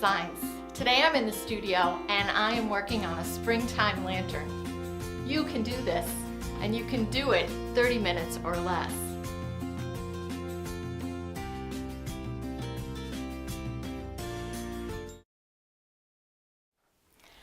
Designs. Today I'm in the studio and I am working on a springtime lantern. You can do this, and you can do it 30 minutes or less.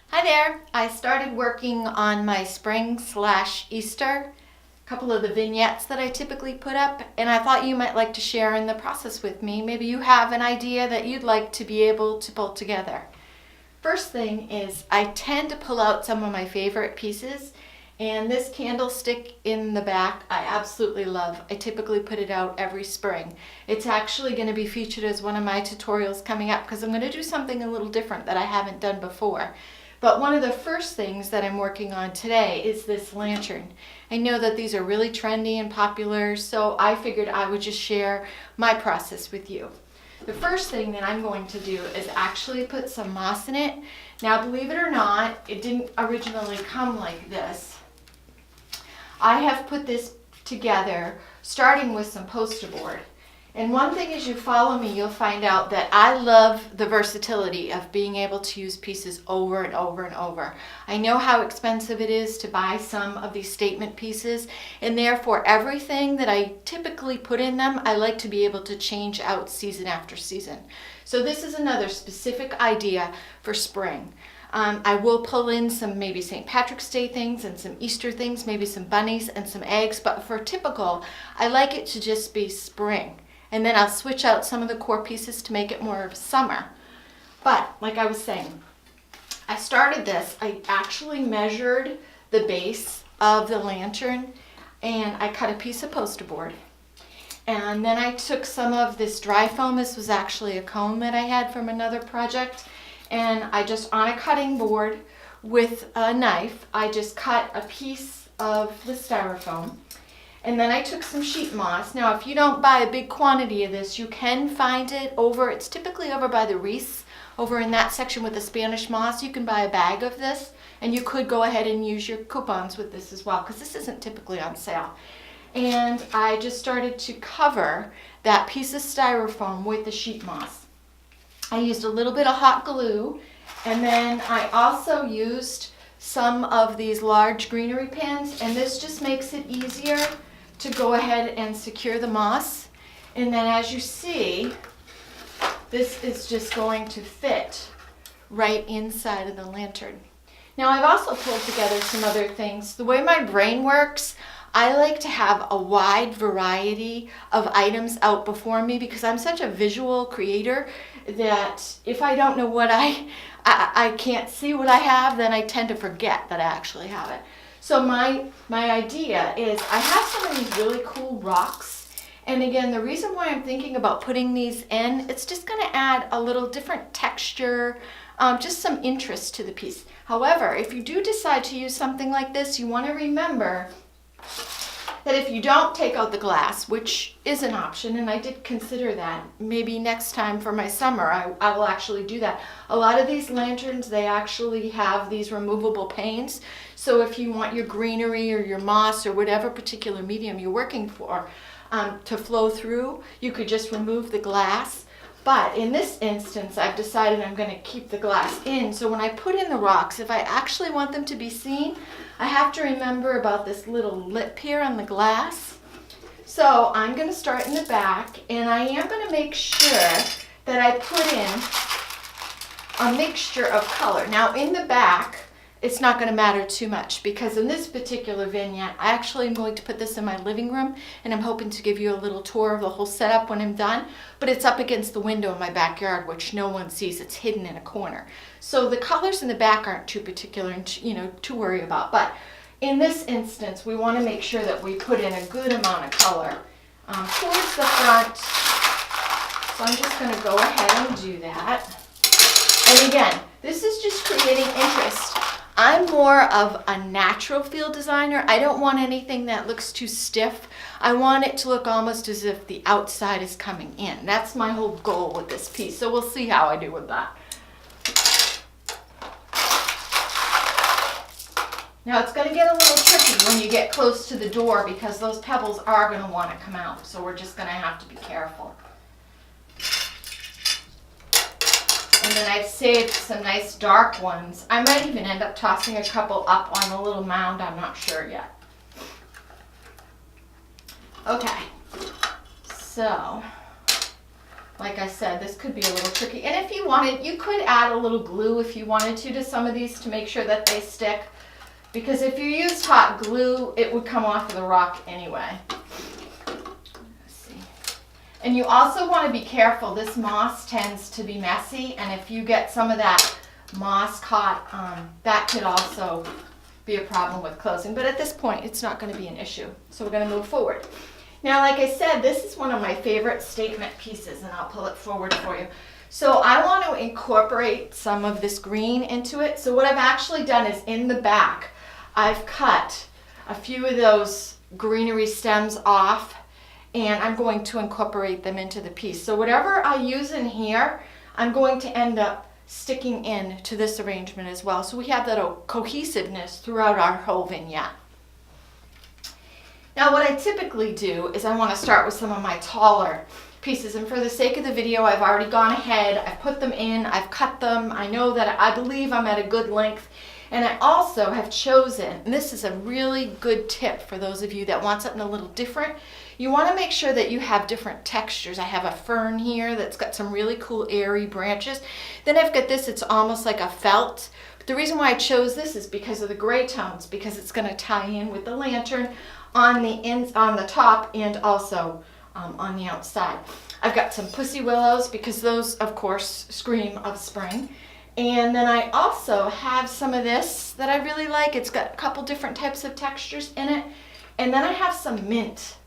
Hi there! I started working on my spring/Easter, a couple of the vignettes that I typically put up, and I thought you might like to share in the process with me. Maybe you have an idea that you'd like to be able to pull together. First thing is I tend to pull out some of my favorite pieces, and this candlestick in the back I absolutely love. I typically put it out every spring. It's actually going to be featured as one of my tutorials coming up because I'm going to do something a little different that I haven't done before. But one of the first things that I'm working on today is this lantern. I know that these are really trendy and popular, so I figured I would just share my process with you. The first thing that I'm going to do is actually put some moss in it. Now, believe it or not, it didn't originally come like this. I have put this together starting with some poster board. And one thing as you follow me, you'll find out that I love the versatility of being able to use pieces over and over and over. I know how expensive it is to buy some of these statement pieces, and therefore everything that I typically put in them, I like to be able to change out season after season. So this is another specific idea for spring. I will pull in some maybe St. Patrick's Day things and some Easter things, maybe some bunnies and some eggs, but for typical, I like it to just be spring. And then I'll switch out some of the core pieces to make it more of summer. But like I was saying, I started this, I actually measured the base of the lantern and I cut a piece of poster board. And then I took some of this dry foam. This was actually a cone that I had from another project. And I just, on a cutting board with a knife, I just cut a piece of the styrofoam. And then I took some sheet moss. Now, if you don't buy a big quantity of this, you can find it over, it's typically over by the wreaths, over in that section with the Spanish moss. You can buy a bag of this, and you could go ahead and use your coupons with this as well, because this isn't typically on sale. And I just started to cover that piece of styrofoam with the sheet moss. I used a little bit of hot glue, and then I also used some of these large greenery pins, and this just makes it easier to go ahead and secure the moss. And then as you see, this is just going to fit right inside of the lantern. Now, I've also pulled together some other things. The way my brain works, I like to have a wide variety of items out before me because I'm such a visual creator that if I don't know what I can't see what I have, then I tend to forget that I actually have it. So my idea is I have some of these really cool rocks. And again, the reason why I'm thinking about putting these in, it's just going to add a little different texture, just some interest to the piece. However, if you do decide to use something like this, you want to remember that if you don't take out the glass, which is an option, and I did consider that, maybe next time for my summer I will actually do that. A lot of these lanterns, they actually have these removable panes, so if you want your greenery or your moss or whatever particular medium you're working for to flow through, you could just remove the glass. But in this instance, I've decided I'm going to keep the glass in, so when I put in the rocks, if I actually want them to be seen, I have to remember about this little lip here on the glass. So I'm going to start in the back, and I am going to make sure that I put in a mixture of color. Now in the back, it's not going to matter too much because in this particular vignette, I actually am going to put this in my living room, and I'm hoping to give you a little tour of the whole setup when I'm done. But it's up against the window in my backyard, which no one sees. It's hidden in a corner. So the colors in the back aren't too particular and to worry about. But in this instance, we want to make sure that we put in a good amount of color towards the front. So I'm just going to go ahead and do that. And again, this is just creating interest. I'm more of a natural feel designer. I don't want anything that looks too stiff. I want it to look almost as if the outside is coming in. That's my whole goal with this piece. So we'll see how I do with that. Now it's going to get a little tricky when you get close to the door because those pebbles are going to want to come out. So we're just going to have to be careful. And then I've saved some nice dark ones. I might even end up tossing a couple up on a little mound. I'm not sure yet. Okay, so like I said, this could be a little tricky. And if you wanted, you could add a little glue if you wanted to some of these to make sure that they stick. Because if you used hot glue, it would come off of the rock anyway. Let's see. And you also want to be careful. This moss tends to be messy, and if you get some of that moss caught, that could also be a problem with closing. But at this point, it's not going to be an issue. So we're going to move forward. Now, like I said, this is one of my favorite statement pieces, and I'll pull it forward for you. So I want to incorporate some of this green into it. So what I've actually done is in the back, I've cut a few of those greenery stems off, and I'm going to incorporate them into the piece. So whatever I use in here, I'm going to end up sticking in to this arrangement as well. So we have that cohesiveness throughout our whole vignette. Now what I typically do is I want to start with some of my taller pieces, and for the sake of the video, I've already gone ahead, I've put them in, I've cut them, I know that I believe I'm at a good length, and I also have chosen, and this is a really good tip for those of you that want something a little different, you want to make sure that you have different textures. I have a fern here that's got some really cool airy branches. Then I've got this, it's almost like a felt. But the reason why I chose this is because of the gray tones, because it's going to tie in with the lantern on the top and also on the outside. I've got some pussy willows because those, of course, scream of spring. And then I also have some of this that I really like. It's got a couple different types of textures in it. And then I have some mint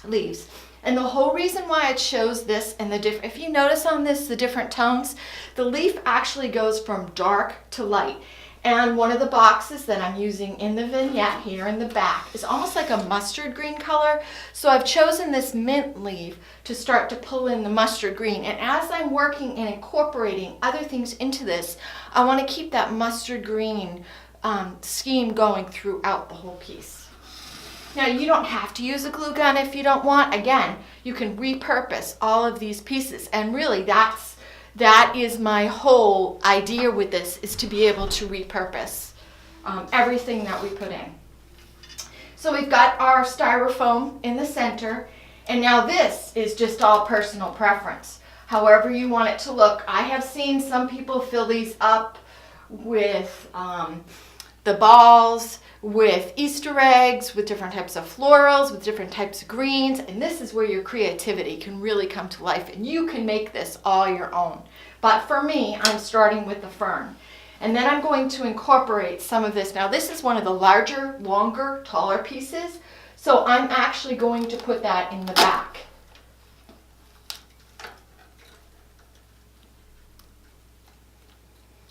leaves. And the whole reason why I chose this and the different, if you notice on this, the different tones, the leaf actually goes from dark to light. And one of the boxes that I'm using in the vignette here in the back is almost like a mustard green color. So I've chosen this mint leaf to start to pull in the mustard green. And as I'm working and incorporating other things into this, I want to keep that mustard green scheme going throughout the whole piece. Now you don't have to use a glue gun if you don't want. Again, you can repurpose all of these pieces, and really that is my whole idea with this, is to be able to repurpose everything that we put in. So we've got our styrofoam in the center, and now this is just all personal preference. However you want it to look. I have seen some people fill these up with the balls, with Easter eggs, with different types of florals, with different types of greens, and this is where your creativity can really come to life, and you can make this all your own. But for me, I'm starting with the fern, and then I'm going to incorporate some of this. Now this is one of the larger, longer, taller pieces, so I'm actually going to put that in the back.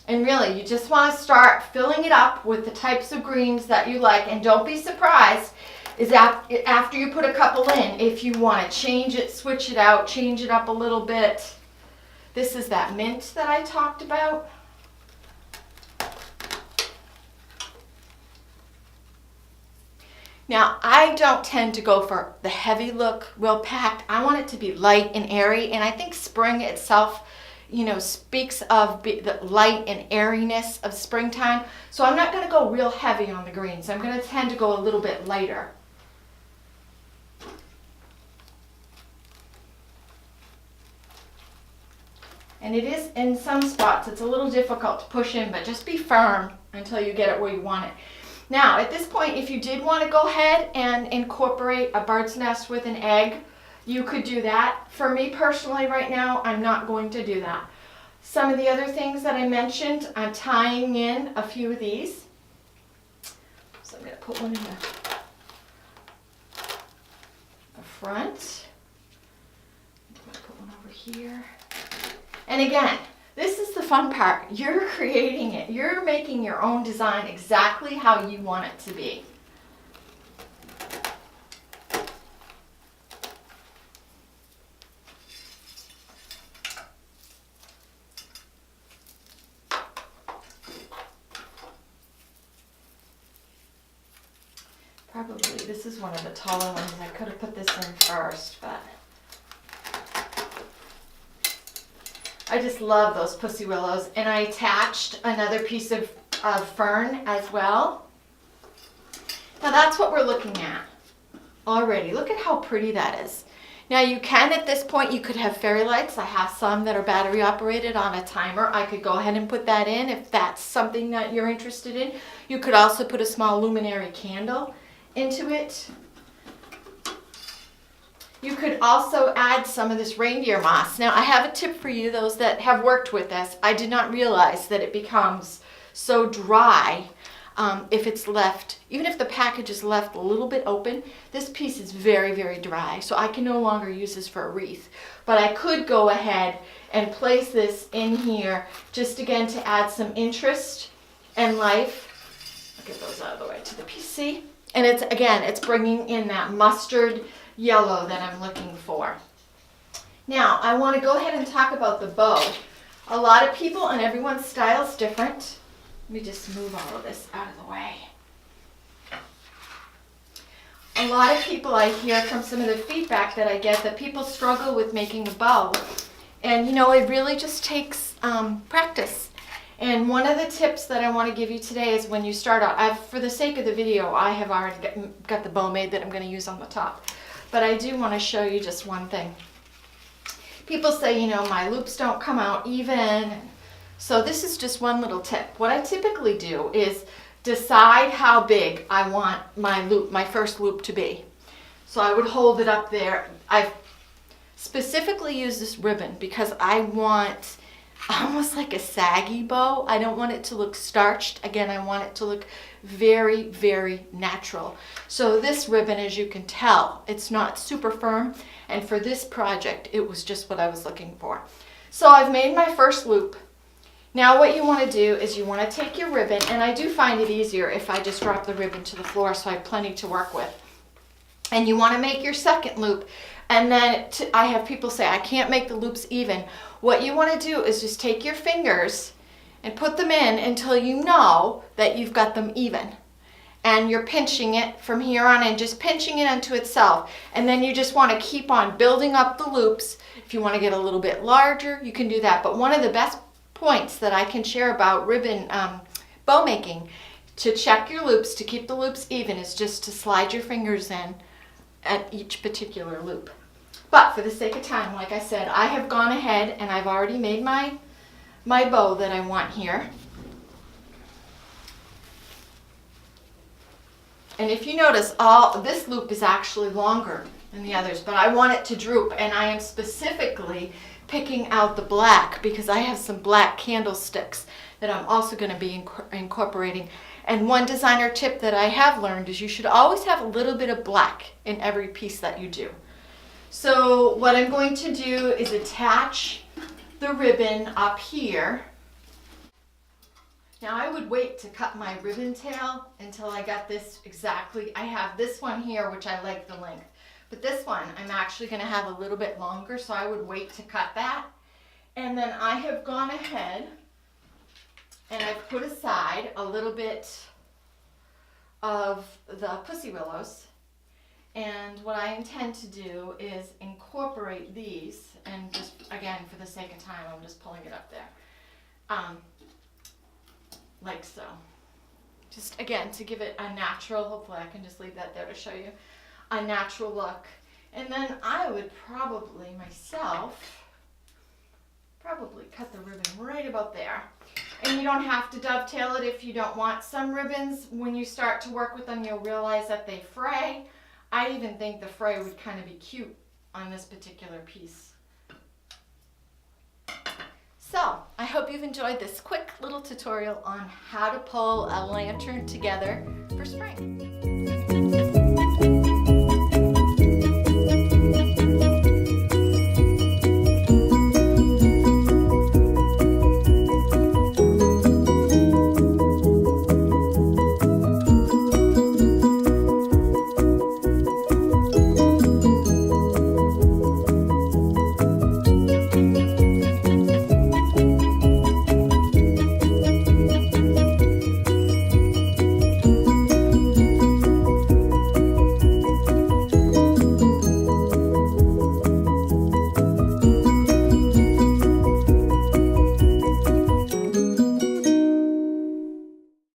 And really, you just want to start filling it up with the types of greens that you like. And don't be surprised is after you put a couple in, if you want to change it, switch it out, change it up a little bit. This is that mint that I talked about. Now, I don't tend to go for the heavy look, real packed. I want it to be light and airy. And I think spring itself, you know, speaks of the light and airiness of springtime. So I'm not going to go real heavy on the greens. I'm going to tend to go a little bit lighter. And it is, in some spots, it's a little difficult to push in, but just be firm until you get it where you want it. Now, at this point, if you did want to go ahead and incorporate a bird's nest with an egg, you could do that. For me personally right now, I'm not going to do that. Some of the other things that I mentioned, I'm tying in a few of these. So I'm going to put one in the front. I'm going to put one over here. And again, this is the fun part. You're creating it. You're making your own design exactly how you want it to be. Probably, this is one of the taller ones. I could have put this in first, but I just love those pussy willows. And I attached another piece of fern as well. Now that's what we're looking at already. Look at how pretty that is. Now you can, at this point, you could have fairy lights. I have some that are battery operated on a timer. I could go ahead and put that in if that's something that you're interested in. You could also put a small luminary candle into it. You could also add some of this reindeer moss. Now I have a tip for you, those that have worked with this. I did not realize that it becomes so dry if it's left, even if the package is left a little bit open, this piece is very, very dry. So I can no longer use this for a wreath. But I could go ahead and place this in here just again to add some interest and life. I'll get those out of the way to the PC. And it's, again, it's bringing in that mustard yellow that I'm looking for. Now, I want to go ahead and talk about the bow. A lot of people and everyone's style is different. Let me just move all of this out of the way. A lot of people, I hear from some of the feedback that I get, that people struggle with making a bow. And you know, it really just takes practice. And one of the tips that I want to give you today is when you start out, for the sake of the video, I have already got the bow made that I'm going to use on the top. But I do want to show you just one thing. People say, you know, my loops don't come out even. So this is just one little tip. What I typically do is decide how big I want my loop, my first loop to be. So I would hold it up there. I've specifically used this ribbon because I want almost like a saggy bow. I don't want it to look starched. Again, I want it to look very, very natural. So this ribbon, as you can tell, it's not super firm. And for this project, it was just what I was looking for. So I've made my first loop. Now what you want to do is you want to take your ribbon, and I do find it easier if I just drop the ribbon to the floor so I have plenty to work with. And you want to make your second loop, and then I have people say, I can't make the loops even. What you want to do is just take your fingers and put them in until you know that you've got them even. And you're pinching it from here on in, just pinching it onto itself. And then you just want to keep on building up the loops. If you want to get a little bit larger, you can do that. But one of the best points that I can share about ribbon bow making to check your loops, to keep the loops even, is just to slide your fingers in at each particular loop. But for the sake of time, like I said, I have gone ahead and I've already made my bow that I want here. And if you notice, this loop is actually longer than the others, but I want it to droop, and I am specifically picking out the black because I have some black candlesticks that I'm also going to be incorporating. And one designer tip that I have learned is you should always have a little bit of black in every piece that you do. So what I'm going to do is attach the ribbon up here. Now I would wait to cut my ribbon tail until I got this exactly. I have this one here, which I like the length. But this one, I'm actually going to have a little bit longer, so I would wait to cut that. And then I have gone ahead and I've put aside a little bit of the pussy willows. And what I intend to do is incorporate these, and just, again, for the sake of time, I'm just pulling it up there. Like so. Just, again, to give it a natural, hopefully I can just leave that there to show you, a natural look. And then I would probably myself cut the ribbon right about there. And you don't have to dovetail it if you don't want. Some ribbons, when you start to work with them, you'll realize that they fray. I even think the fray would kind of be cute on this particular piece. So, I hope you've enjoyed this quick little tutorial on how to pull a lantern together for spring.